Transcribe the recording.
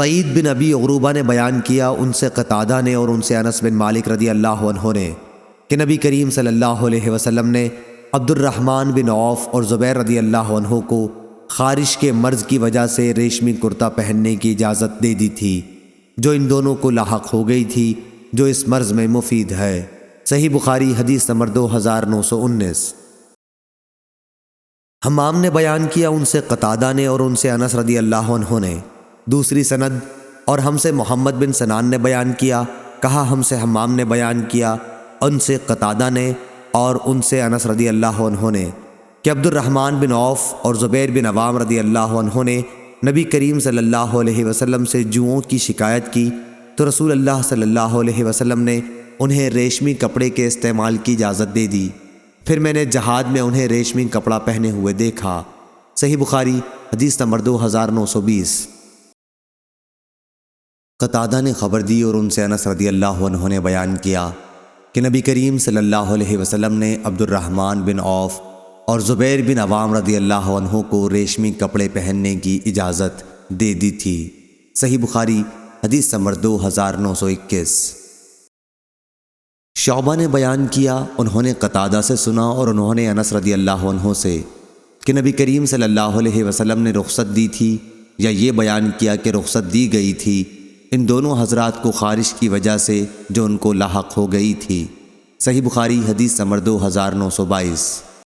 سعید بن ابی عروبہ نے بیان کیا، ان سے قتادہ نے اور ان سے انس بن مالک رضی اللہ عنہ نے کہ نبی کریم صلی اللہ علیہ وسلم نے عبد الرحمن بن عوف اور زبیر رضی اللہ عنہ کو خارش کے مرض کی وجہ سے ریشمی کرتا پہننے کی اجازت دے دی تھی، جو ان دونوں کو لاحق ہو گئی تھی، جو اس مرض میں مفید ہے۔ صحیح بخاری حدیث نمبر 2919۔ حمام نے بیان کیا، ان سے قتادہ نے اور ان سے انس رضی اللہ عنہ نے۔ دوسری سند اور ہم سے محمد بن سنان نے بیان کیا، کہا ہم سے حمام نے بیان کیا، ان سے قتادہ نے اور ان سے انس رضی اللہ عنہ نے کہ عبد الرحمن بن عوف اور زبیر بن عوام رضی اللہ عنہ نے نبی کریم صلی اللہ علیہ وسلم سے جوؤں کی شکایت کی تو رسول اللہ صلی اللہ علیہ وسلم نے انہیں ریشمی کپڑے کے استعمال کی اجازت دے دی۔ پھر میں نے جہاد میں انہیں ریشمی کپڑا پہنے ہوئے دیکھا۔ صحیح بخاری حدیث نمبر 2920۔ قتادہ نے خبر دی اور ان سے انس رضی اللہ عنہ نے بیان کیا کہ نبی کریم صلی اللہ علیہ وسلم نے عبد الرحمن بن عوف اور زبیر بن عوام رضی اللہ عنہ کو ریشمی کپڑے پہننے کی اجازت دے دی تھی۔ صحیح بخاری حدیث نمبر 2921۔ شعبہ نے بیان کیا، انہوں نے قتادہ سے سنا اور انہوں نے انس رضی اللہ عنہ سے کہ نبی کریم صلی اللہ علیہ وسلم نے رخصت دی تھی یا یہ بیان کیا کہ رخصت دی گئی تھی ان دونوں حضرات کو خارش کی وجہ سے جو ان کو لاحق ہو گئی تھی۔ صحیح بخاری حدیث نمبر 2922۔